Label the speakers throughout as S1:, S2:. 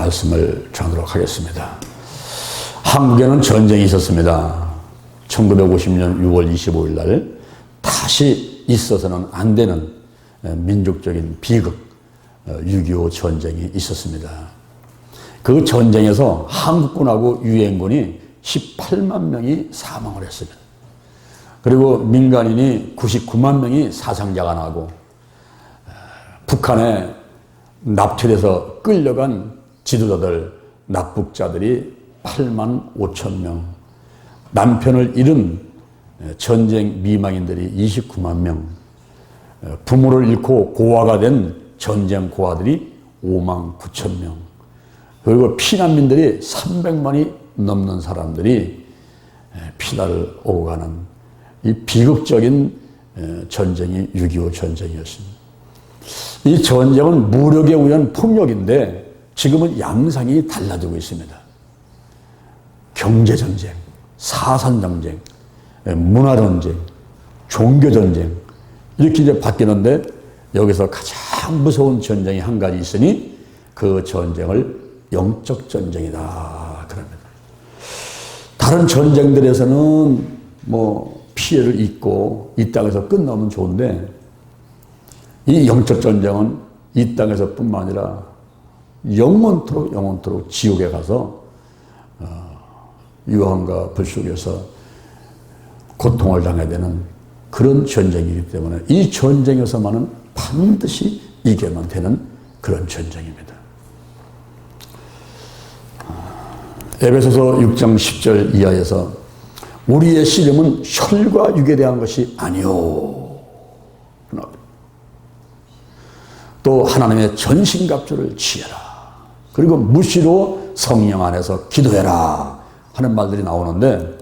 S1: 말씀을 전하도록 하겠습니다. 한국에는 전쟁이 있었습니다. 1950년 6월 25일 날 다시 있어서는 안 되는 민족적인 비극 6.25 전쟁이 있었습니다. 그 전쟁에서 한국군하고 유엔군이 18만 명이 사망을 했습니다. 그리고 민간인이 99만 명이 사상자가 나고 북한에 납치돼서 끌려간 지도자들, 납북자들이 8만 5천 명, 남편을 잃은 전쟁 미망인들이 29만 명, 부모를 잃고 고아가 된 전쟁 고아들이 5만 9천 명, 그리고 피난민들이 300만이 넘는 사람들이 피난을 오고 가는 이 비극적인 전쟁이 6.25 전쟁이었습니다. 이 전쟁은 무력에 의한 폭력인데 지금은 양상이 달라지고 있습니다. 경제전쟁, 사산전쟁, 문화전쟁, 종교전쟁 이렇게 이제 바뀌는데 여기서 가장 무서운 전쟁이 한 가지 있으니 그 전쟁을 영적 전쟁이다 그럽니다. 다른 전쟁들에서는 뭐 피해를 입고 이 땅에서 끝나면 좋은데 이 영적 전쟁은 이 땅에서 뿐만 아니라 영원토록 지옥에 가서 유황과 불 속에서 고통을 당해야 되는 그런 전쟁이기 때문에 이 전쟁에서만은 반드시 이겨만 되는 그런 전쟁입니다. 에베소서 6장 10절 이하에서 우리의 씨름은 혈과 육에 대한 것이 아니요. 또 하나님의 전신갑주를 취해라. 그리고 무시로 성령 안에서 기도해라 하는 말들이 나오는데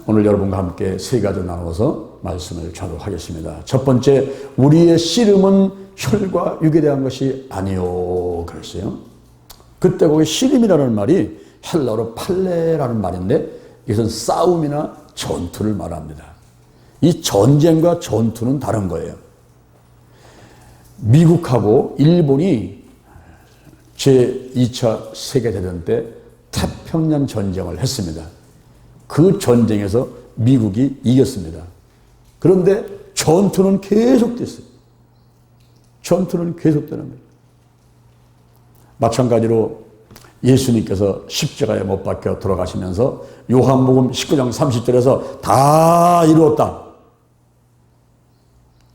S1: 오늘 여러분과 함께 세 가지 나누어서 말씀을 전하도록 하겠습니다. 첫 번째, 우리의 씨름은 혈과 육에 대한 것이 아니요 그랬어요. 그때 거기 씨름이라는 말이 헬라어로 팔레라는 말인데 이것은 싸움이나 전투를 말합니다. 이 전쟁과 전투는 다른 거예요. 미국하고 일본이 제2차 세계대전 때 태평양 전쟁을 했습니다. 그 전쟁에서 미국이 이겼습니다. 그런데 전투는 계속됐어요. 전투는 계속되는 거예요. 마찬가지로 예수님께서 십자가에 못 박혀 돌아가시면서 요한복음 19장 30절에서 다 이루었다.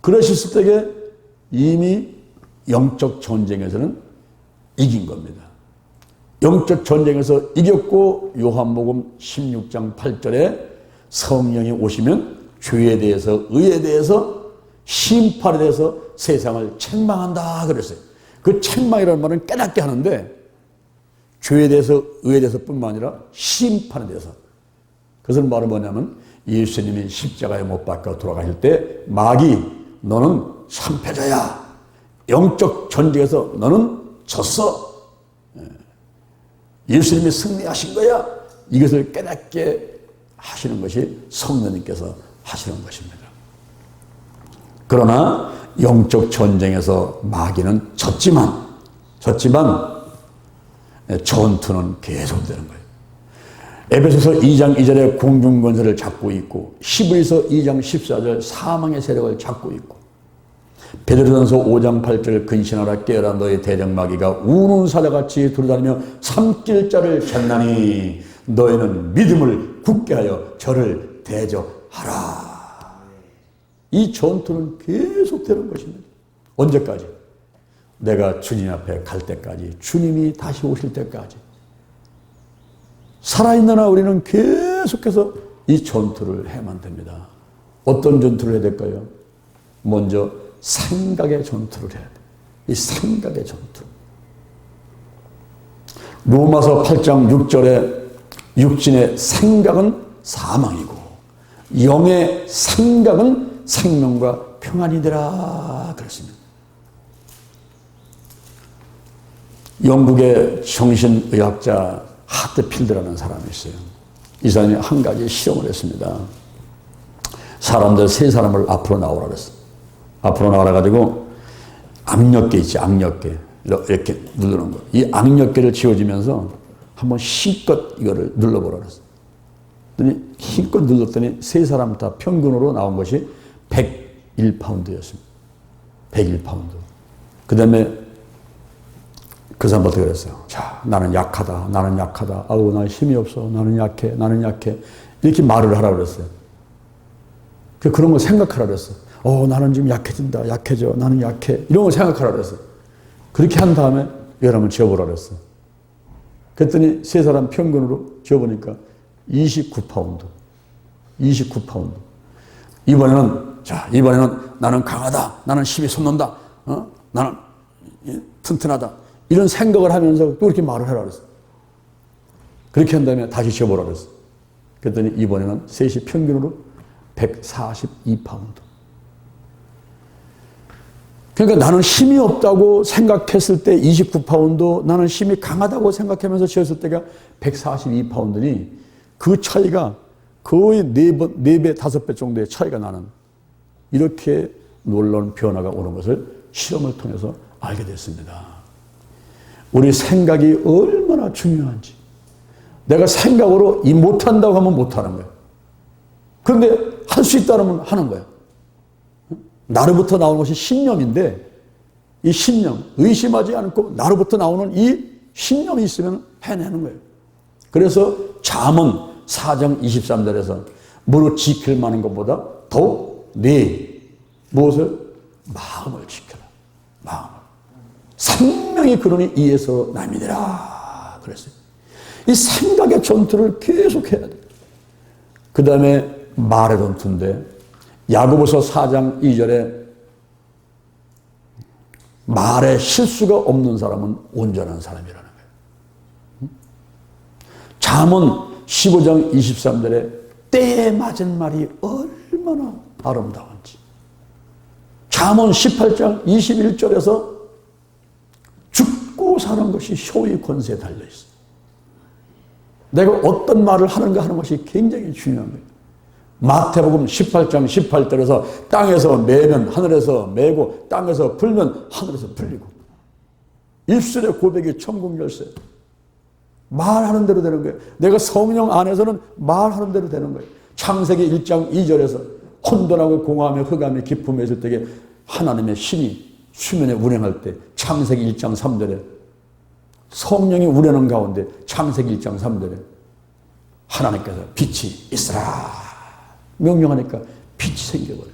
S1: 그러셨을 때에 이미 영적 전쟁에서는 이긴 겁니다. 영적 전쟁에서 이겼고 요한복음 16장 8절에 성령이 오시면 죄에 대해서 의에 대해서 심판에 대해서 세상을 책망한다 그랬어요. 그 책망이라는 말은 깨닫게 하는데 죄에 대해서 의에 대해서 뿐만 아니라 심판에 대해서 그것은 바로 뭐냐면 예수님이 십자가에 못 박혀 돌아가실 때 마귀 너는 참패자야. 영적 전쟁에서 너는 졌어. 예수님이 승리하신 거야. 이것을 깨닫게 하시는 것이 성령님께서 하시는 것입니다. 그러나 영적 전쟁에서 마귀는 졌지만 전투는 계속되는 거예요. 에베소서 2장 2절에 공중권세를 잡고 있고 히브리서 2장 14절 사망의 세력을 잡고 있고 베드로전서 5장 8절 근신하라 깨어라 너의 대적 마귀가 우는 사자같이 두루다니며 삼킬 자를 찾나니 너희는 믿음을 굳게 하여 저를 대적하라. 이 전투는 계속되는 것입니다. 언제까지? 내가 주님 앞에 갈 때까지, 주님이 다시 오실 때까지. 살아있는 한 우리는 계속해서 이 전투를 해야만 됩니다. 어떤 전투를 해야 될까요? 먼저 생각의 전투를 해야 돼요. 이 생각의 전투. 로마서 8장 6절에 육신의 생각은 사망이고 영의 생각은 생명과 평안이더라 그랬습니다. 영국의 정신의학자 하트필드라는 사람이 있어요. 이 사람이 한 가지 실험을 했습니다. 사람들 세 사람을 앞으로 나오라 그랬어요. 앞으로 나와가지고 압력계 있지, 압력계. 이렇게 누르는 거. 이 악력계를 지워지면서 한번 힘껏 이거를 눌러보라 그랬어. 그랬더니 힘껏 눌렀더니 세 사람 다 평균으로 나온 것이 101파운드였습니다. 101파운드. 그 다음에 그 사람부터 그랬어요. 자, 나는 약하다. 나는 약하다. 아우, 나 힘이 없어. 나는 약해. 나는 약해. 이렇게 말을 하라 그랬어요. 그런 거 생각하라 그랬어. 나는 지금 약해진다. 약해져. 나는 약해. 이런 거 생각하라 그랬어. 그렇게 한 다음에 여러분 지어보라 그랬어. 그랬더니 세 사람 평균으로 지어보니까 29파운드. 29파운드. 이번에는 나는 강하다. 나는 힘이 솟는다. 나는 튼튼하다. 이런 생각을 하면서 또 이렇게 말을 해라 그랬어. 그렇게 한 다음에 다시 지어보라 그랬어. 그랬더니 이번에는 셋이 평균으로 142파운드. 그러니까 나는 힘이 없다고 생각했을 때 29파운드, 나는 힘이 강하다고 생각하면서 지었을 때가 142파운드니 그 차이가 거의 4배, 5배 정도의 차이가 나는 이렇게 놀라운 변화가 오는 것을 실험을 통해서 알게 됐습니다. 우리 생각이 얼마나 중요한지. 내가 생각으로 이 못한다고 하면 못하는 거예요. 그런데 할 수 있다면 하는 거예요. 나로부터 나오는 것이 신념인데 이 신념, 의심하지 않고 나로부터 나오는 이 신념이 있으면 해내는 거예요. 그래서 잠언 4장 23절에서 무릇 지킬 만한 것보다 더욱 무엇을? 마음을 지켜라. 마음을. 생명이 그러니 이에서 남이니라 그랬어요. 이 생각의 전투를 계속 해야 돼요. 그 다음에 말의 전투인데 야고보서 4장 2절에 말에 실수가 없는 사람은 온전한 사람이라는 거예요. 잠언 15장 23절에 때에 맞은 말이 얼마나 아름다운지. 잠언 18장 21절에서 죽고 사는 것이 효의 권세에 달려있어. 내가 어떤 말을 하는가 하는 것이 굉장히 중요한 거예요. 마태복음 18장 18절에서 땅에서 매면 하늘에서 매고 땅에서 불면 하늘에서 불리고 입술의 고백이 천국 열쇠. 말하는 대로 되는 거예요. 내가 성령 안에서는 말하는 대로 되는 거예요. 창세기 1장 2절에서 혼돈하고 공허하며 흑암의 기품에 있을 때에 하나님의 신이 수면에 운행할 때 창세기 1장 3절에 성령이 운행하는 가운데 창세기 1장 3절에 하나님께서 빛이 있으라 명령하니까 빛이 생겨버려요.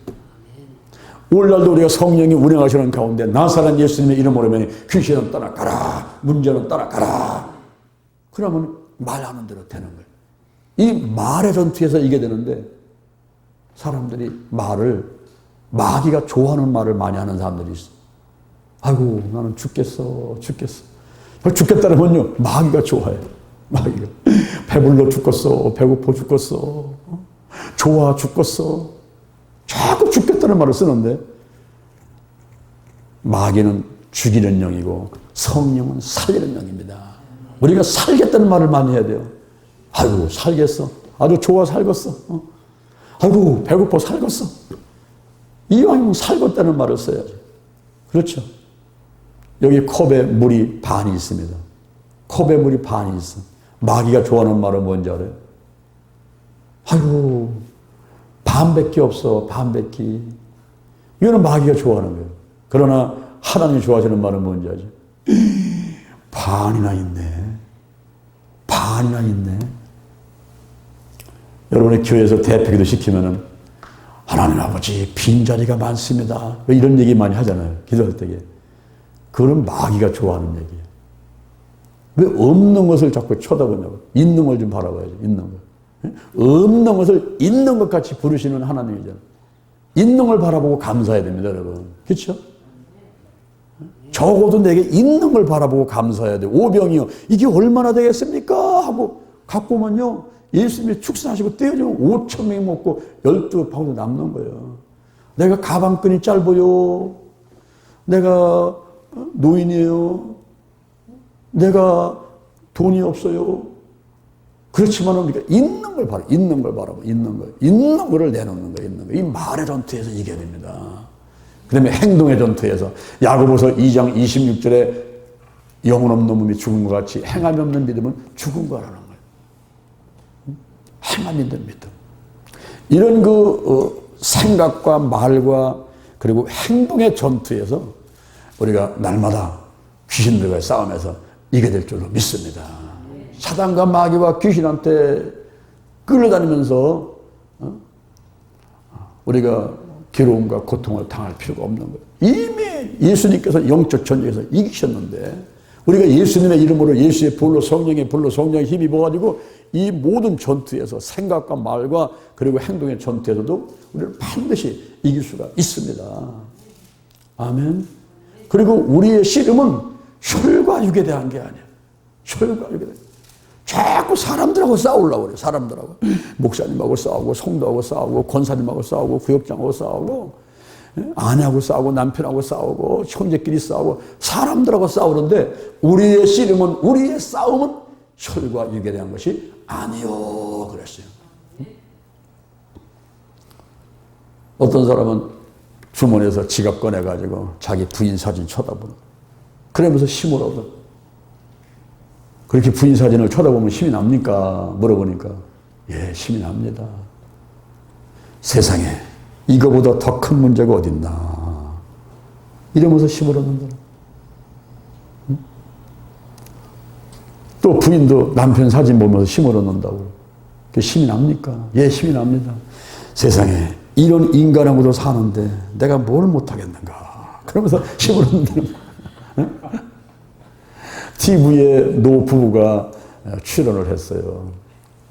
S1: 오늘날도 우리가 성령이 운행하시는 가운데 나사렛 예수님의 이름으로 하면 귀신은 떠나가라, 문제는 떠나가라. 그러면 말하는 대로 되는 거예요. 이 말의 전투에서 이게 되는데 사람들이 말을 마귀가 좋아하는 말을 많이 하는 사람들이 있어. 아이고 나는 죽겠어. 죽겠다는 건요 마귀가 좋아해. 마귀가 배불러 죽겠어. 배고파 죽겠어. 좋아 죽겠어. 자꾸 죽겠다는 말을 쓰는데 마귀는 죽이는 영이고 성령은 살리는 영입니다. 우리가 살겠다는 말을 많이 해야 돼요. 아이고 살겠어. 아주 좋아 살겠어. 아이고 배고파 살겠어. 이왕이면 살겠다는 말을 써야죠. 그렇죠. 여기 컵에 물이 반이 있습니다. 컵에 물이 반이 있어. 마귀가 좋아하는 말은 뭔지 알아요? 아이고 반밖에 없어. 반밖에. 이거는 마귀가 좋아하는 거예요. 그러나 하나님이 좋아하시는 말은 뭔지 알죠? 반이나 있네. 반이나 있네. 여러분의 교회에서 대표기도 시키면은 하나님 아버지 빈자리가 많습니다. 왜 이런 얘기 많이 하잖아요. 기도할 때에. 그건 마귀가 좋아하는 얘기예요. 왜 없는 것을 자꾸 쳐다보냐고. 있는 걸 좀 바라봐야죠. 있는 거. 없는 것을 있는 것 같이 부르시는 하나님이잖아요. 있는 걸 바라보고 감사해야 됩니다, 여러분. 그렇죠? 적어도 내게 있는 걸 바라보고 감사해야 돼요. 오병이요. 이게 얼마나 되겠습니까? 하고 갖고 오면요. 예수님이 축사하시고 떼어주면 5천 명이 먹고 12파운드 남는 거예요. 내가 가방끈이 짧아요. 내가 노인이에요. 내가 돈이 없어요. 그렇지만 우리가 있는 걸 바라, 있는 걸 바라보, 있는 거를 내놓는 거예요. 있는 거. 이 말의 전투에서 이겨야 됩니다. 그 다음에 행동의 전투에서 야고보서 2장 26절에 영혼 없는 몸이 죽은 것 같이 행함이 없는 믿음은 죽은 거라는 거예요. 행함이 있는 믿음. 이런 생각과 말과 그리고 행동의 전투에서 우리가 날마다 귀신들과의 싸움에서 이게 될 줄로 믿습니다. 사단과 마귀와 귀신한테 끌려다니면서 우리가 괴로움과 고통을 당할 필요가 없는 거예요. 이미 예수님께서 영적 전쟁에서 이기셨는데 우리가 예수님의 이름으로 예수의 불로 성령의 힘이 입어가지고 이 모든 전투에서 생각과 말과 그리고 행동의 전투에서도 우리를 반드시 이길 수가 있습니다. 아멘. 그리고 우리의 씨름은 혈과 육에 대한 게 아니야. 혈과 육에 대한. 자꾸 사람들하고 싸우려고 그래. 사람들하고. 목사님하고 싸우고 성도하고 싸우고 권사님하고 싸우고 구역장하고 싸우고 아내하고 싸우고 남편하고 싸우고 형제끼리 싸우고 사람들하고 싸우는데 우리의 씨름은 우리의 싸움은 혈과 육에 대한 것이 아니요 그랬어요. 어떤 사람은 주머니에서 지갑 꺼내가지고 자기 부인 사진 쳐다보는 그러면서 힘을 얻어. 그렇게 부인 사진을 쳐다보면 힘이 납니까? 물어보니까 예, 힘이 납니다. 세상에 이거보다 더 큰 문제가 어딨나. 이러면서 힘을 얻는다. 또 부인도 남편 사진 보면서 힘을 얻는다고. 그게 힘이 납니까? 예, 힘이 납니다. 세상에 이런 인간하고도 사는데 내가 뭘 못하겠는가. 그러면서 힘을 얻는다는 거야. TV에 노 부부가 출연을 했어요.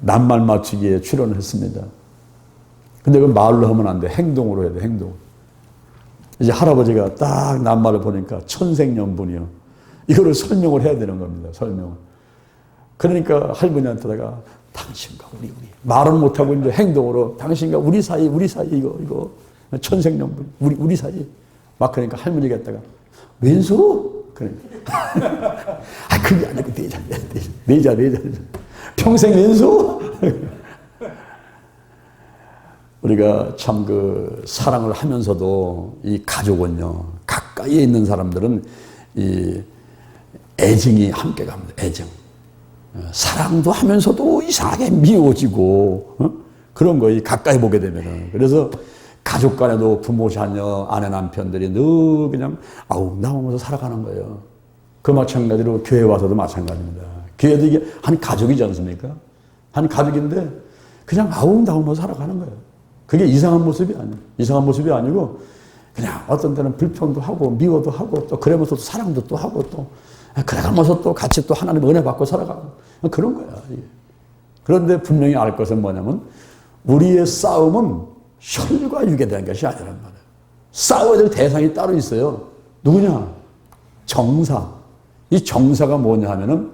S1: 낱말 맞추기에 출연을 했습니다. 근데 그 말로 하면 안 돼. 행동으로 해야 돼. 행동. 이제 할아버지가 딱 낱말을 보니까 천생연분이요. 이거를 설명을 해야 되는 겁니다. 설명을. 그러니까 할머니한테 내가 당신과 우리 말은 못하고 있는데 행동으로 당신과 우리 사이 이거 천생연분 우리 사이 막 그러니까 할머니가 했다가 왼수? 그러니까 그게 아니고 내자 평생 왼수? 우리가 참 사랑을 하면서도 이 가족은요 가까이에 있는 사람들은 이 애증이 함께 갑니다. 애증. 사랑도 하면서도 이상하게 미워지고 그런 거 가까이 보게 되면은. 그래서 가족 간에도 부모 자녀 아내 남편들이 늘 그냥 나오면서 살아가는 거예요. 그 마찬가지로 교회 와서도 마찬가지입니다. 교회도 이게 한 가족이지 않습니까? 한 가족인데 그냥 나오면서 살아가는 거예요. 그게 이상한 모습이 아니에요. 이상한 모습이 아니고 그냥 어떤 때는 불평도 하고 미워도 하고 또 그러면서 또 사랑도 또 하고 또 그래가면서 또 같이 또 하나님 은혜 받고 살아가고 그런 거야. 그런데 분명히 알 것은 뭐냐면 우리의 싸움은 혈과 육에 대한 것이 아니란 말이에요. 싸워야 될 대상이 따로 있어요. 누구냐? 정사. 이 정사가 뭐냐 하면은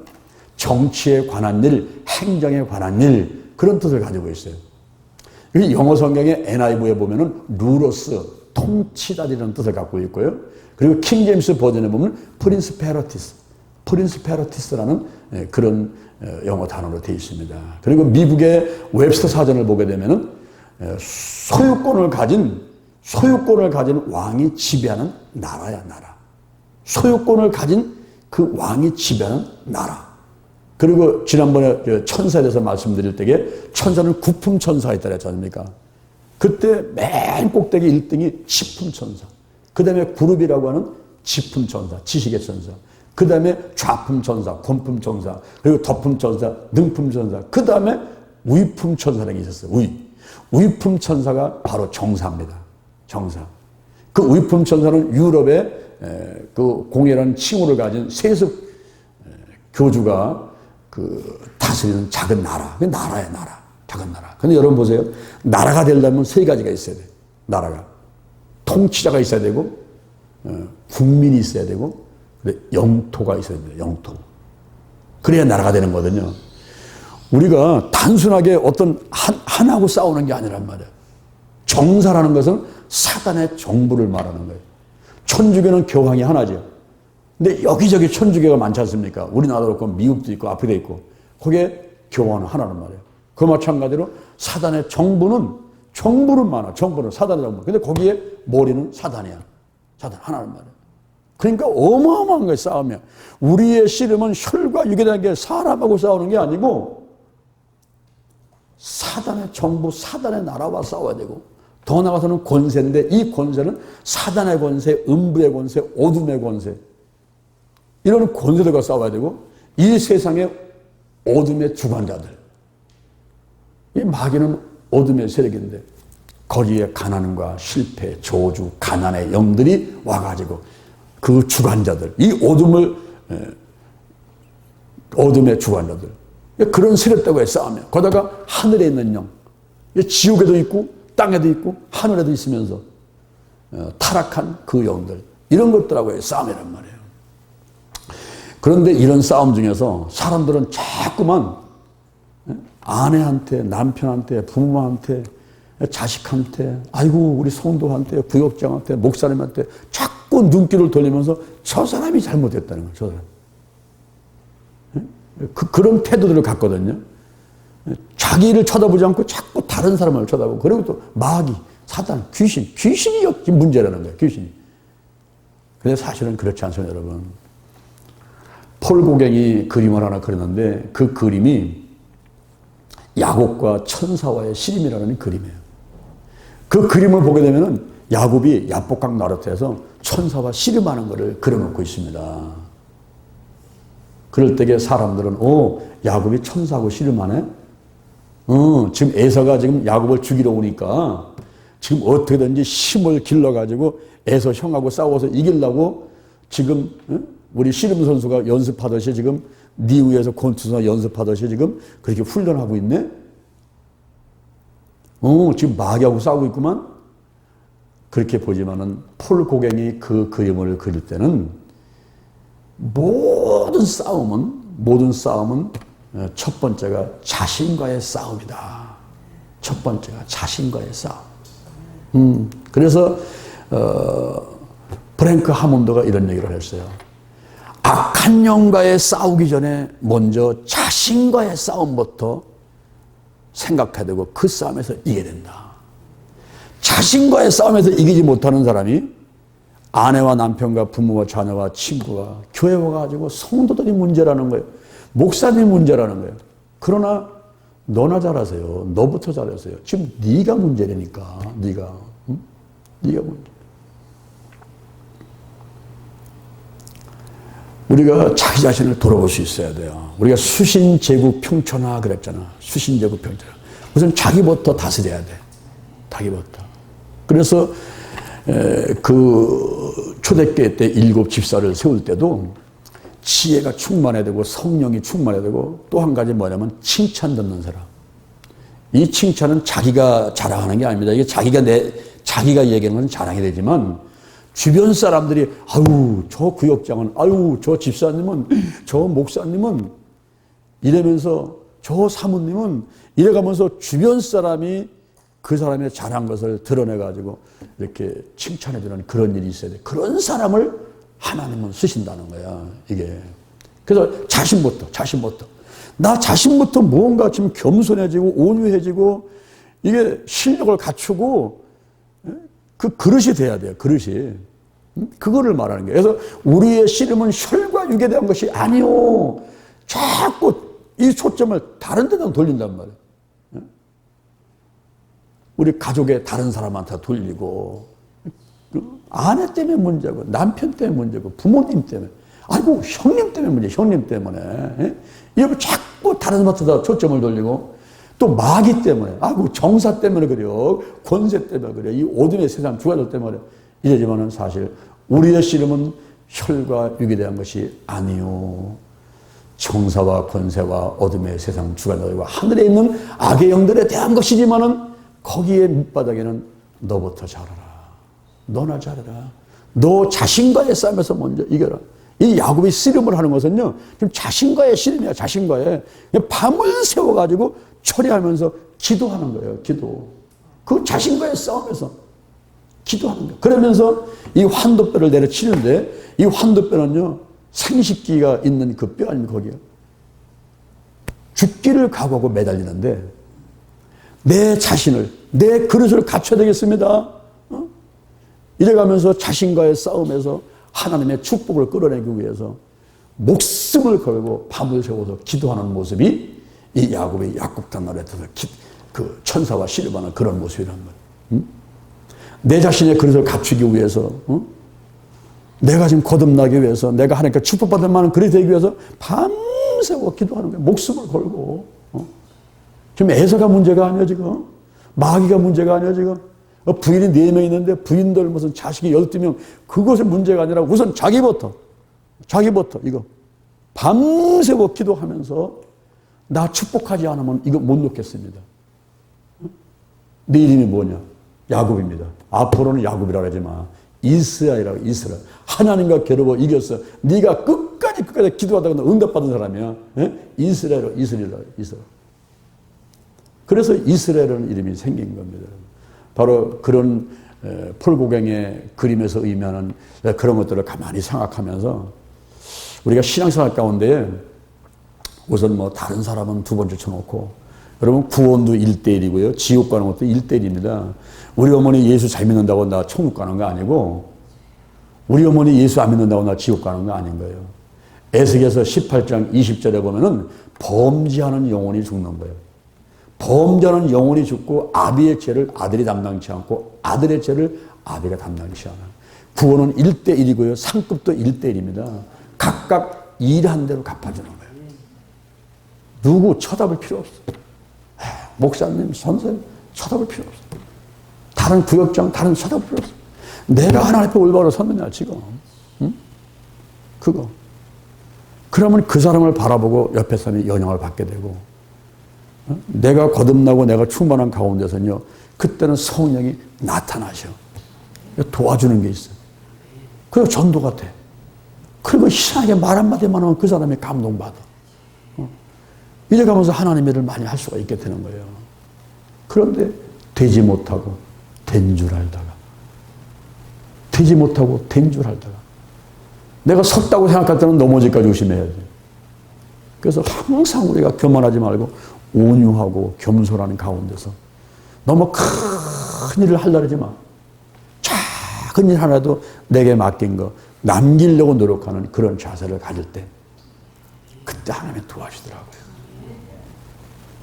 S1: 정치에 관한 일, 행정에 관한 일 그런 뜻을 가지고 있어요. 영어 성경의 NIV에 보면은 루러스, 통치자이라는 뜻을 갖고 있고요. 그리고 킹 제임스 버전에 보면 프린스페러티스라는 그런 영어 단어로 되어 있습니다. 그리고 미국의 웹스터 사전을 보게 되면은 소유권을 가진 왕이 지배하는 나라야, 나라. 소유권을 가진 그 왕이 지배하는 나라. 그리고 지난번에 천사에 대해서 말씀드릴 때에 천사는 구품천사가 있다 그랬지 않습니까? 그때 맨 꼭대기 1등이 지품천사. 그 다음에 그룹이라고 하는 지품천사, 지식의 천사. 그 다음에 좌품천사, 권품천사, 그리고 덕품천사, 능품천사. 그 다음에 위품천사라는 게 있었어요. 위품천사가 바로 정사입니다. 정사. 그 위품천사는 유럽의 그 공예라는 칭호를 가진 세습 교주가 다스리는 작은 나라. 그 나라야, 나라. 작은 나라. 근데 여러분 보세요. 나라가 되려면 세 가지가 있어야 돼. 나라가. 통치자가 있어야 되고, 국민이 있어야 되고, 영토가 있어야 됩니다. 영토. 그래야 나라가 되는 거거든요. 우리가 단순하게 어떤 하나하고 싸우는 게 아니란 말이에요. 정사라는 것은 사단의 정부를 말하는 거예요. 천주교는 교황이 하나죠. 근데 여기저기 천주교가 많지 않습니까? 우리나라도 그렇고 미국도 있고 아프리카도 있고 거기에 교황은 하나란 말이에요. 그 마찬가지로 사단의 정부는 많아. 정부는 사단의 정부. 근데 거기에 머리는 사단이야. 사단 하나란 말이에요. 그러니까 어마어마한 거예요, 싸움이야. 우리의 씨름은 혈과 육에 대한 게 사람하고 싸우는 게 아니고 사단의 정부, 사단의 나라와 싸워야 되고 더 나아가서는 권세인데 이 권세는 사단의 권세, 음부의 권세, 어둠의 권세 이런 권세들과 싸워야 되고 이 세상의 어둠의 주관자들 이 마귀는 어둠의 세력인데 거기에 가난과 실패, 저주, 가난의 영들이 와가지고 그 주관자들, 이 어둠의 주관자들, 그런 세력들과의 싸움이야. 거기다가 하늘에 있는 영, 지옥에도 있고, 땅에도 있고, 하늘에도 있으면서 타락한 그 영들, 이런 것들하고의 싸움이란 말이에요. 그런데 이런 싸움 중에서 사람들은 자꾸만 아내한테, 남편한테, 부모한테, 자식한테, 아이고 우리 성도한테, 부역장한테, 목사님한테 자꾸 눈길을 돌리면서 저 사람이 잘못했다는 거예요. 저 사람. 그런 태도들을 갖거든요. 자기를 쳐다보지 않고 자꾸 다른 사람을 쳐다보고 그리고 또 마귀, 사단, 귀신이 문제라는 거예요. 귀신이. 근데 사실은 그렇지 않습니다, 여러분. 폴 고갱이 그림을 하나 그렸는데 그 그림이 야곱과 천사와의 씨름이라는 그림이에요. 그 그림을 보게 되면은 야곱이 야복강 나루터에서 천사와 씨름하는 것을 그려놓고 있습니다. 그럴 때에 사람들은 야곱이 천사하고 씨름하네? 지금 에서가 지금 야곱을 죽이러 오니까 지금 어떻게든지 힘을 길러가지고 에서 형하고 싸워서 이기려고 지금 우리 씨름 선수가 연습하듯이 지금 네 위에서 권투선수가 연습하듯이 지금 그렇게 훈련하고 있네? 지금 마귀하고 싸우고 있구만? 그렇게 보지만은 폴 고갱이 그 그림을 그릴 때는 모든 싸움은 첫 번째가 자신과의 싸움이다. 첫 번째가 자신과의 싸움. 그래서 프랭크 하몬드가 이런 얘기를 했어요. 악한 영과의 싸우기 전에 먼저 자신과의 싸움부터 생각해야 되고 그 싸움에서 이겨야 된다. 자신과의 싸움에서 이기지 못하는 사람이 아내와 남편과 부모와 자녀와 친구와 교회와 가지고 성도들이 문제라는 거예요. 목사님이 문제라는 거예요. 그러나 너나 잘하세요. 너부터 잘하세요. 지금 네가 문제라니까. 네가 문제. 우리가 자기 자신을 돌아볼 수 있어야 돼요. 우리가 수신제국 평천하 그랬잖아. 수신제국 평천하. 우선 자기부터 다스려야 돼. 자기부터. 그래서 그 초대교회 때 7 집사를 세울 때도 지혜가 충만해야 되고 성령이 충만해야 되고 또 한 가지 뭐냐면 칭찬 듣는 사람. 이 칭찬은 자기가 자랑하는 게 아닙니다. 이게 자기가 얘기하는 건 자랑이 되지만 주변 사람들이 아유 저 구역장은 아유 저 집사님은 저 목사님은 이러면서 저 사모님은 이래가면서 주변 사람이 그 사람의 잘한 것을 드러내가지고 이렇게 칭찬해주는 그런 일이 있어야 돼. 그런 사람을 하나님은 쓰신다는 거야, 이게. 그래서 자신부터. 나 자신부터 뭔가 좀 겸손해지고 온유해지고 이게 실력을 갖추고 그 그릇이 돼야 돼요, 그릇이. 그거를 말하는 거예요. 그래서 우리의 씨름은 혈과 육에 대한 것이 아니요. 자꾸 이 초점을 다른 데다 돌린단 말이에요. 우리 가족의 다른 사람한테 돌리고 아내 때문에 문제고 남편 때문에 문제고 부모님 때문에 아이고 형님 때문에 문제 형님 때문에 이러면 자꾸 다른 사람한테 초점을 돌리고 또 마귀 때문에 아이고 정사 때문에 그래요 권세 때문에 그래요 이 어둠의 세상 주관들 때문에 이러지만은 사실 우리의 씨름은 혈과 육에 대한 것이 아니요 정사와 권세와 어둠의 세상 주관들과 하늘에 있는 악의 영들에 대한 것이지만은 거기에 밑바닥에는 너부터 잘하라. 너나 잘해라. 너 자신과의 싸움에서 먼저 이겨라. 이 야곱이 씨름을 하는 것은요, 지금 자신과의 씨름이야, 자신과의. 밤을 새워가지고 처리하면서 기도하는 거예요, 기도. 그 자신과의 싸움에서 기도하는 거예요. 그러면서 이 환도뼈를 내려치는데, 이 환도뼈는요, 생식기가 있는 그 뼈 아닙니까, 거기요. 죽기를 각오하고 매달리는데, 내 자신을, 내 그릇을 갖춰야 되겠습니다. 이래가면서 자신과의 싸움에서 하나님의 축복을 끌어내기 위해서 목숨을 걸고 밤을 새워서 기도하는 모습이 이 야곱의 야곱단날에서 그 천사와 씨름하는 그런 모습이란 말이에요. 응? 내 자신의 그릇을 갖추기 위해서, 내가 지금 거듭나기 위해서, 내가 하나님께 축복받을 만한 그릇이 되기 위해서 밤새워 기도하는 거예요. 목숨을 걸고. 지금 에서가 문제가 아니야 지금. 마귀가 문제가 아니야 지금. 부인이 4명 있는데 부인들 무슨 자식이 12명, 그것이 문제가 아니라 우선 자기부터 이거 밤새워 기도하면서 나 축복하지 않으면 이거 못 놓겠습니다. 네 이름이 뭐냐? 야곱입니다. 앞으로는 야곱이라고 하지 마. 이스라엘이라고. 이스라엘. 하나님과 겨루어 이겼어. 네가 끝까지 기도하다가 응답받은 사람이야. 이스라엘. 그래서 이스라엘이라는 이름이 생긴 겁니다. 바로 그런 폴고갱의 그림에서 의미하는 그런 것들을 가만히 생각하면서 우리가 신앙생활 가운데 우선 뭐 다른 사람은 두 번째 쳐놓고, 여러분 구원도 1대1이고요. 지옥 가는 것도 1대1입니다. 우리 어머니 예수 잘 믿는다고 나 천국 가는 거 아니고, 우리 어머니 예수 안 믿는다고 나 지옥 가는 거 아닌 거예요. 에스겔서 18장 20절에 보면은 범죄하는 영혼이 죽는 거예요. 범죄하는 영혼이 죽고 아비의 죄를 아들이 담당치 않고 아들의 죄를 아비가 담당치 않아요. 구원은 1대1이고요. 상급도 1대1입니다. 각각 일한 대로 갚아주는 거예요. 누구 쳐다볼 필요 없어. 목사님, 선생님 쳐다볼 필요 없어. 다른 구역장, 다른 쳐다볼 필요 없어. 내가 하나님 앞에 올바로 섰느냐 지금. 응? 그거. 그러면 그 사람을 바라보고 옆에 사람이 영향을 받게 되고, 내가 거듭나고 내가 충만한 가운데서는요, 그때는 성령이 나타나셔. 도와주는 게 있어요. 그리고 전도가 돼. 그리고 희한하게 말 한마디만 하면 그 사람이 감동받아. 이래 가면서 하나님의 일을 많이 할 수가 있게 되는 거예요. 그런데 되지 못하고 된 줄 알다가, 되지 못하고 된 줄 알다가, 내가 섰다고 생각할 때는 넘어질까 조심해야 돼. 그래서 항상 우리가 교만하지 말고 온유하고 겸손한 가운데서 너무 큰 일을 하려고 하지 마. 작은 일 하나도 내게 맡긴 거 남기려고 노력하는 그런 자세를 가질 때 그때 하나님이 도와주더라고요.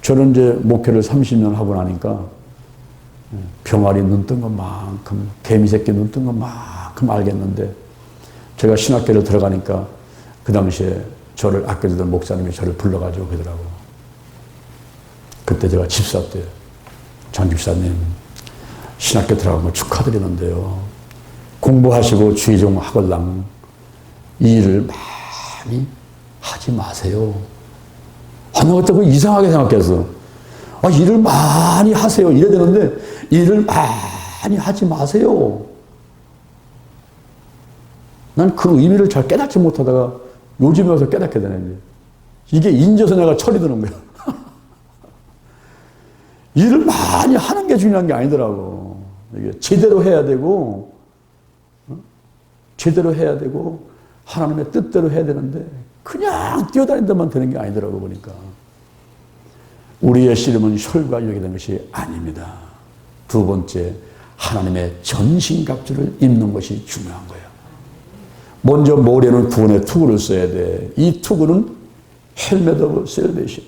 S1: 저는 이제 목회를 30년 하고 나니까 병아리 눈 뜬 것만큼, 개미새끼 눈 뜬 것만큼 알겠는데, 제가 신학교를 들어가니까 그 당시에 저를 아껴주던 목사님이 저를 불러가지고 그러더라고요. 그때 제가 집사 때, 장 집사님 신학교 들어간 거 축하드리는데요, 공부하시고 주의 좀 하걸랑 이 일을 많이 하지 마세요. 나 그때 이상하게 생각했어. 일을 많이 하세요 이래야 되는데 일을 많이 하지 마세요. 난 그 의미를 잘 깨닫지 못하다가 요즘에 와서 깨닫게 되는데, 이게 인져서 내가 철이 드는 거야. 일을 많이 하는 게 중요한 게 아니더라고. 이게 제대로 해야 되고, 제대로 해야 되고, 하나님의 뜻대로 해야 되는데, 그냥 뛰어다닌다만 되는 게 아니더라고 보니까. 우리의 씨름은 혈과 육에 된 것이 아닙니다. 두 번째, 하나님의 전신갑주를 입는 것이 중요한 거예요. 먼저 머리에는 구원의 투구를 써야 돼. 이 투구는 헬멧 오브 셀베이션.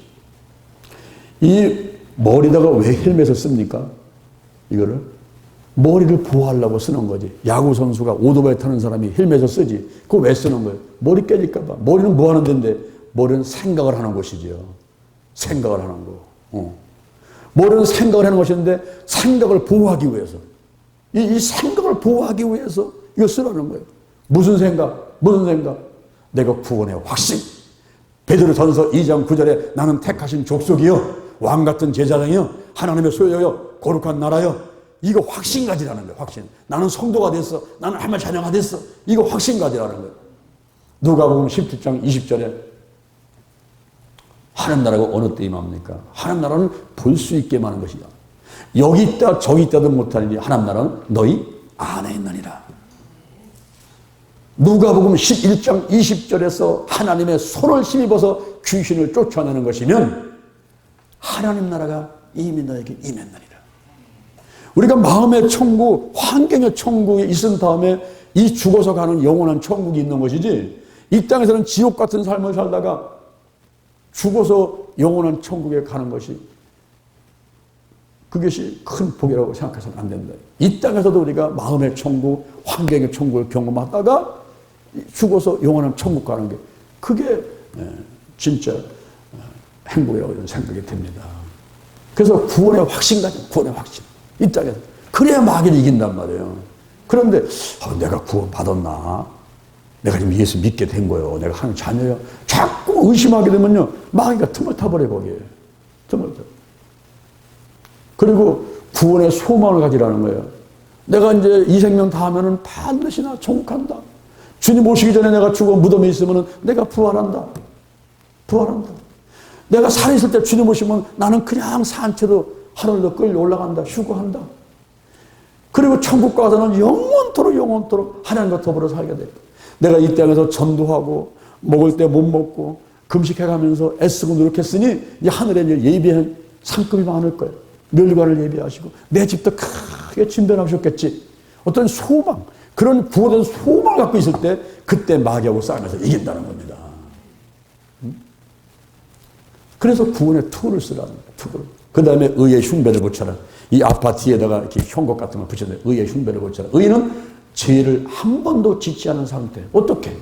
S1: 이 머리다가 왜 헬멧을 씁니까? 이거를 머리를 보호하려고 쓰는 거지. 야구 선수가 오토바이 타는 사람이 헬멧을 쓰지. 그거 왜 쓰는 거예요? 머리 깨질까 봐. 머리는 뭐 하는 데인데, 머리는 생각을 하는 곳이죠. 생각을 하는 거. 머리는 생각을 하는 것인데, 생각을 보호하기 위해서, 이 생각을 보호하기 위해서 이거 쓰라는 거예요. 무슨 생각? 무슨 생각? 내가 구원의 확신. 베드로전서 2장 9절에 나는 택하신 족속이요, 왕 같은 제사장이요, 하나님의 소유요, 거룩한 나라요. 이거 확신 가지라는 거예요. 확신. 나는 성도가 됐어. 나는 하나님의 자녀가 됐어. 이거 확신 가지라는 거예요. 누가복음 17장 20절에 하나님 나라가 어느 때 임합니까? 하나님 나라는 볼 수 있게 하는 것이다. 여기 있다 저기 있다도 못하니 하나님 나라는 너희 안에 있느니라. 누가복음 11장 20절에서 하나님의 손을 힘입어서 귀신을 쫓아내는 것이면 하나님 나라가 이미 너에게 임했느니라. 우리가 마음의 천국, 환경의 천국에 있은 다음에 이 죽어서 가는 영원한 천국이 있는 것이지, 이 땅에서는 지옥 같은 삶을 살다가 죽어서 영원한 천국에 가는 것이, 그것이 큰 복이라고 생각해서는 안 된다. 이 땅에서도 우리가 마음의 천국, 환경의 천국을 경험하다가 죽어서 영원한 천국 가는 게, 그게 진짜 행복이라고 생각이 됩니다. 그래서 구원의 확신 가지고, 구원의 확신. 이 땅에서. 그래야 마귀를 이긴단 말이에요. 그런데 내가 구원 받았나? 내가 지금 예수 믿게 된 거예요. 내가 하나님 자녀야. 자꾸 의심하게 되면요, 마귀가 틈을 타버려, 거기에. 틈을 타. 그리고 구원의 소망을 가지라는 거예요. 내가 이제 이 생명 다 하면은 반드시 나 천국한다. 주님 오시기 전에 내가 죽어 무덤에 있으면은 내가 부활한다. 부활한다. 내가 살아있을 때 주님 오시면 나는 그냥 산채로 하늘로 끌려 올라간다. 휴거한다. 그리고 천국 가서는 영원토록 하나님과 더불어 살게 돼. 내가 이 땅에서 전도하고 먹을 때 못 먹고 금식해가면서 애쓰고 노력했으니 이 하늘에 이제 예비한 상급이 많을 거예요. 멸관을 예비하시고 내 집도 크게 진변하셨겠지. 어떤 소망, 그런 구원된 소망을 갖고 있을 때 그때 마귀하고 싸우면서 이긴다는 겁니다. 그래서 구원의 투구를 쓰라는 거예요. 투구를. 그 다음에 의의 흉배를 붙여라. 이 아파트에다가 이렇게 형곡 같은 걸 붙였는데 의의 흉배를 붙여라. 의는 죄를 한 번도 짓지 않은 상태. 어떻게?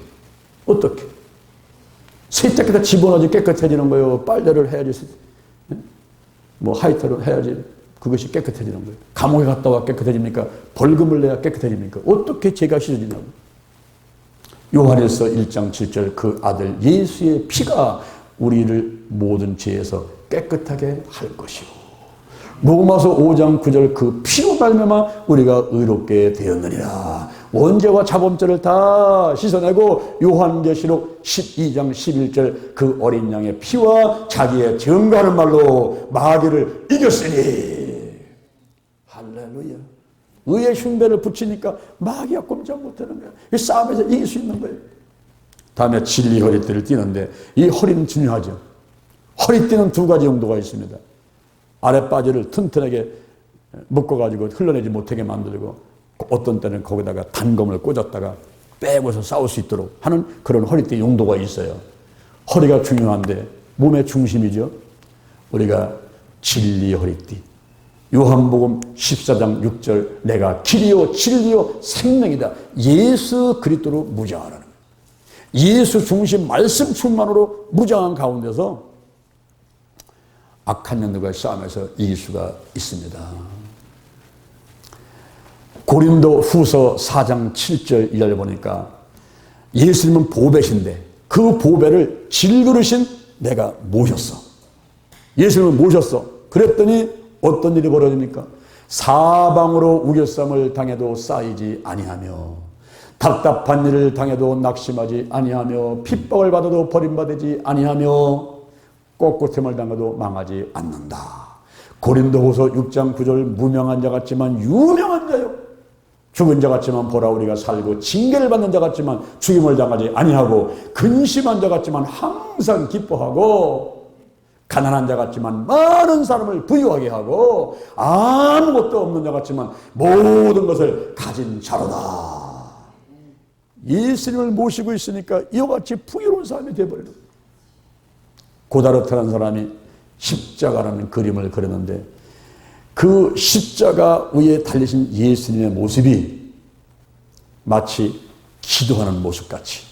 S1: 세탁기에다 집어넣어야지 깨끗해지는 거예요. 빨래를 해야지. 뭐 하이터를 해야지 그것이 깨끗해지는 거예요. 감옥에 갔다 와 깨끗해집니까? 벌금을 내야 깨끗해집니까? 어떻게 죄가 씻어지냐고. 요한일서 1장 7절 그 아들 예수의 피가 우리를 모든 죄에서 깨끗하게 할 것이요. 로마서 5장 9절 그 피로 말미암아 우리가 의롭게 되었느니라. 원죄와 자범죄를 다 씻어내고 요한계시록 12장 11절 그 어린 양의 피와 자기의 증거하는 말로 마귀를 이겼으니. 할렐루야. 의의 흉배를 붙이니까 마귀가 꼼짝 못하는 거예요. 이 싸움에서 이길 수 있는 거예요. 다음에 진리 허리띠를 띠는데 이 허리는 중요하죠. 허리띠는 두 가지 용도가 있습니다. 아랫바지를 튼튼하게 묶어가지고 흘러내지 못하게 만들고 어떤 때는 거기다가 단검을 꽂았다가 빼고서 싸울 수 있도록 하는 그런 허리띠 용도가 있어요. 허리가 중요한데 몸의 중심이죠. 우리가 진리 허리띠. 요한복음 14장 6절 내가 길이요 진리요 생명이다. 예수 그리스도로 무장하라는 거예요. 예수 중심 말씀 충만으로 무장한 가운데서 악한 년들과 싸움에서 이길 수가 있습니다. 고린도 후서 4장 7절 이하를 보니까 예수님은 보배신데 그 보배를 질그릇인 내가 모셨어. 예수님을 모셨어. 그랬더니 어떤 일이 벌어집니까? 사방으로 우겨쌈을 당해도 쌓이지 아니하며 답답한 일을 당해도 낙심하지 아니하며 핍박을 받아도 버림받지 아니하며 꼿꼿함을 당해도 망하지 않는다. 고린도후서 6장 9절 무명한 자 같지만 유명한 자요. 죽은 자 같지만 보라 우리가 살고 징계를 받는 자 같지만 죽임을 당하지 아니하고 근심한 자 같지만 항상 기뻐하고 가난한 자 같지만 많은 사람을 부유하게 하고 아무것도 없는 자 같지만 모든 것을 가진 자로다. 예수님을 모시고 있으니까 이와 같이 풍요로운 삶이 되어버리는 거예요. 고다르트라는 사람이 십자가라는 그림을 그렸는데 그 십자가 위에 달리신 예수님의 모습이 마치 기도하는 모습같이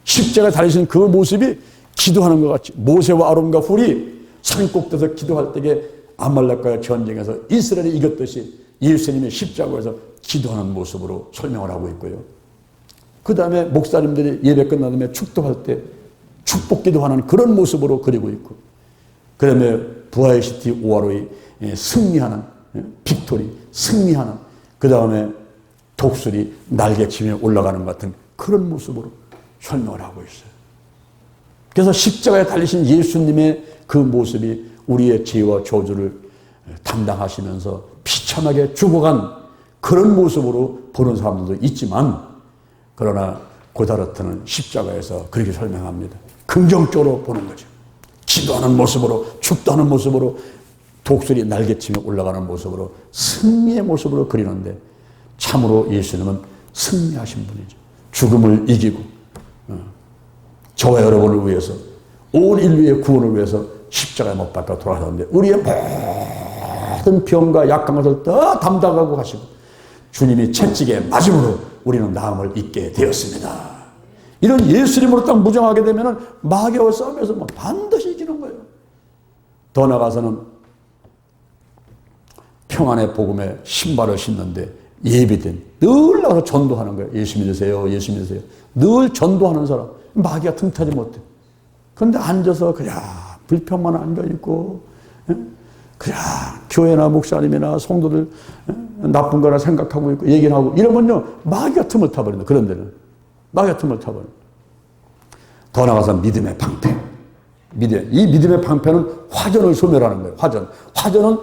S1: 십자가에 달리신 그 모습이 기도하는 것 같이 모세와 아론과 훌이 산꼭대에서 기도할 때에 아말렉과의 전쟁에서 이스라엘이 이겼듯이 예수님의 십자가에서 기도하는 모습으로 설명을 하고 있고요. 그 다음에 목사님들이 예배 끝난 다음에 축도할 때 축복 기도하는 그런 모습으로 그리고 있고 그 다음에 부하의시티 오하로의 승리하는 빅토리 승리하는 그 다음에 독수리 날개치며 올라가는 것 같은 그런 모습으로 설명을 하고 있어요. 그래서 십자가에 달리신 예수님의 그 모습이 우리의 죄와 저주를 담당하시면서 비참하게 죽어간 그런 모습으로 보는 사람들도 있지만 그러나 고다르트는 십자가에서 그렇게 설명합니다. 긍정적으로 보는 거죠. 기도하는 모습으로 축도하는 모습으로 독수리 날개치며 올라가는 모습으로 승리의 모습으로 그리는데 참으로 예수님은 승리하신 분이죠. 죽음을 이기고 저와 여러분을 위해서 온 인류의 구원을 위해서 십자가에 못 박혀 돌아가셨는데 우리의 모든 병과 약한 것을 다 담당하고 가시고 주님이 채찍에 맞음으로 우리는 나음을 입게 되었습니다. 이런 예수 이름으로 딱 무장하게 되면 마귀와 싸움에서 반드시 이기는 거예요. 더 나아가서는 평안의 복음에 신발을 신는데 예비된 늘 나가서 전도하는 거예요. 예수 믿으세요. 예수 믿으세요. 늘 전도하는 사람. 마귀가 틈타지 못해. 그런데 앉아서 그냥 불평만 앉아있고 그냥 교회나 목사님이나 성도들 나쁜 거나 생각하고 있고 얘기를 하고 이러면요 마귀가 틈을 타버린다. 그런 데는 마귀가 틈을 타버린다. 더 나아가서 믿음의 방패. 이 믿음의 방패는 화전을 소멸하는 거예요. 화전은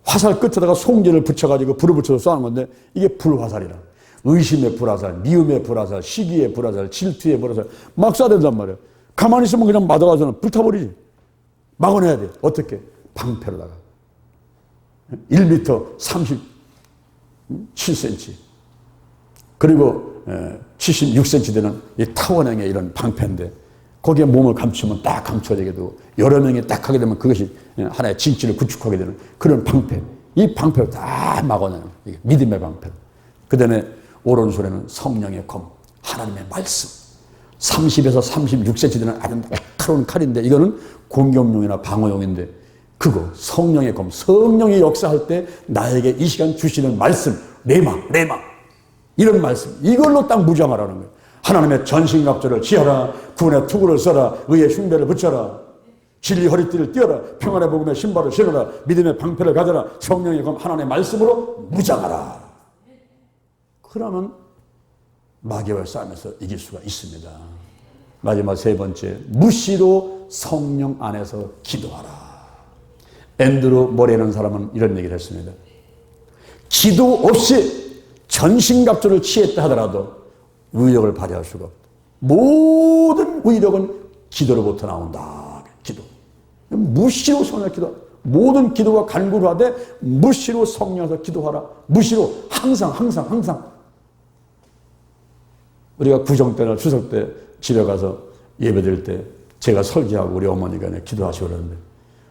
S1: 화살 끝에다가 송진을 붙여가지고 불을 붙여서 쏘는 건데 이게 불화살이라. 의심의 불화살, 미움의 불화살, 시기의 불화살, 질투의 불화살 막 쏴댄단 말이에요. 가만히 있으면 그냥 맞아가서는 불타버리지. 막아내야 돼. 어떻게? 방패로다가 1m 37cm 그리고 76cm 되는 이 타원형의 이런 방패인데 거기에 몸을 감추면 딱 감춰지게 되고 여러 명이 딱 하게 되면 그것이 하나의 진치를 구축하게 되는 그런 방패. 이 방패를 다 막아내는 이게 믿음의 방패. 그 다음에 오른손에는 성령의 검, 하나님의 말씀. 30에서 36cm 되는 아주 날카로운 칼인데 이거는 공격용이나 방어용인데 그거 성령의 검, 성령이 역사할 때 나에게 이 시간 주시는 말씀, 레마 이런 말씀 이걸로 딱 무장하라는 거예요. 하나님의 전신갑주를 지어라. 구원의 투구를 써라. 의의 흉배를 붙여라. 진리 허리띠를 띄어라. 평안의 복음의 신발을 신어라. 믿음의 방패를 가져라. 성령의 검 하나님의 말씀으로 무장하라. 그러면 마귀와 싸움에서 이길 수가 있습니다. 마지막 세 번째, 무시로 성령 안에서 기도하라. 앤드루 모레라는 사람은 이런 얘기를 했습니다. 기도 없이 전신갑주를 취했다 하더라도 위력을 발휘할 수가 없다. 모든 위력은 기도로부터 나온다. 기도. 무시로 성령 기도. 모든 기도가 간구하되 무시로 성령에서 기도하라. 무시로 항상. 우리가 구정 때나 추석 때 집에 가서 예배드릴 때 제가 설교하고 우리 어머니가 기도하시고 그러는데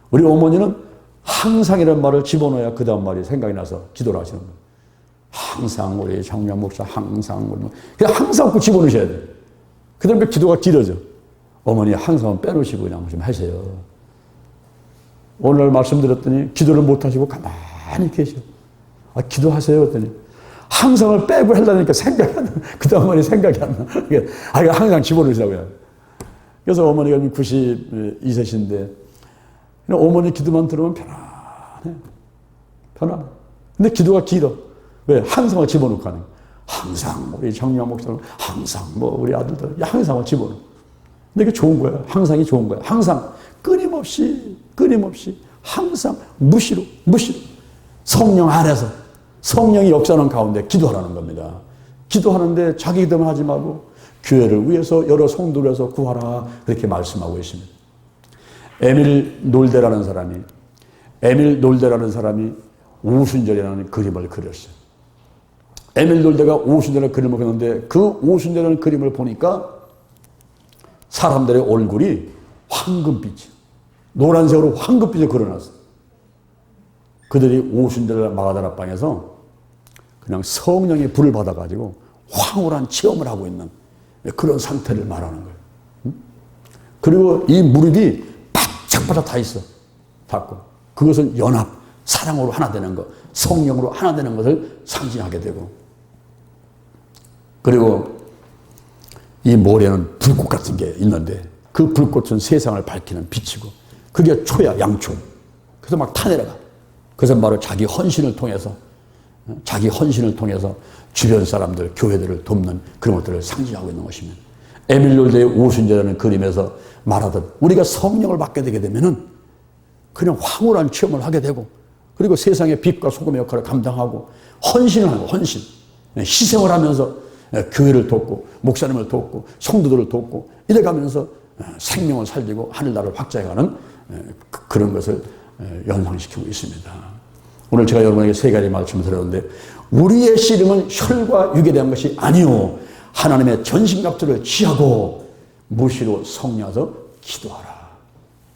S1: 우리 어머니는 항상이라는 말을 집어넣어야 그 다음 말이 생각이 나서 기도를 하시는 거예요. 항상 우리 장로님 목사 항상 그냥 항상 꼭 집어넣으셔야 돼요. 그 다음에 기도가 길어져. 어머니 항상 빼놓으시고 그냥 좀 하세요. 오늘 말씀드렸더니 기도를 못하시고 가만히 계셔. 기도하세요 그랬더니 항상을 빼고 하려니까 생각이 안 나. 그 다음 말이 생각이 안 나. 이거 항상 집어넣으시라고요. 그래서 어머니가 92세신데 어머니 기도만 들으면 편안해. 근데 기도가 길어. 왜? 항상을 집어넣고 하는 거야. 항상 우리 정유아 목사는 항상 우리 아들들 항상을 집어넣어. 근데 이게 좋은 거야. 항상이 좋은 거야. 항상 끊임없이 항상 무시로 성령 안에서 성령이 역사하는 가운데 기도하라는 겁니다. 기도하는데 자기 기도만 하지 말고 교회를 위해서 여러 성도를 위해서 구하라 그렇게 말씀하고 있습니다. 에밀 놀데라는 사람이 오순절이라는 그림을 그렸어요. 에밀 놀데가 오순절이라는 그림을 그렸는데 그 오순절이라는 그림을 보니까 사람들의 얼굴이 황금빛이 노란색으로 황금빛을 그려놨어요. 그들이 오순절 마가다라방에서 그냥 성령의 불을 받아가지고 황홀한 체험을 하고 있는 그런 상태를 말하는 거예요. 그리고 이 무릎이 바짝바짝 다 있어. 닿고. 그것은 연합, 사랑으로 하나 되는 것, 성령으로 하나 되는 것을 상징하게 되고. 그리고 이 모래는 불꽃 같은 게 있는데 그 불꽃은 세상을 밝히는 빛이고 그게 초야, 양초. 그래서 막 타내려가. 그래서 바로 자기 헌신을 통해서 주변 사람들, 교회들을 돕는 그런 것들을 상징하고 있는 것입니다. 에밀 놀데의 오순절이라는 그림에서 말하듯 우리가 성령을 받게 되게 되면은 그냥 황홀한 체험을 하게 되고 그리고 세상의 빛과 소금의 역할을 감당하고 헌신을 하고 희생을 하면서 교회를 돕고 목사님을 돕고 성도들을 돕고 이래가면서 생명을 살리고 하늘나라를 확장해가는 그런 것을 연상시키고 있습니다. 오늘 제가 여러분에게 세 가지 말씀을 드렸는데 우리의 씨름은 혈과 육에 대한 것이 아니요 하나님의 전신갑주를 취하고 무시로 성령하서 기도하라.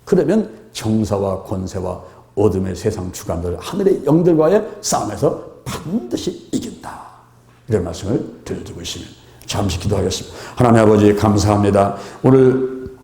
S1: 그러면 정사와 권세와 어둠의 세상 주관들 하늘의 영들과의 싸움에서 반드시 이긴다. 이런 말씀을 드려주고 있습니다. 잠시 기도하겠습니다. 하나님 아버지 감사합니다. 오늘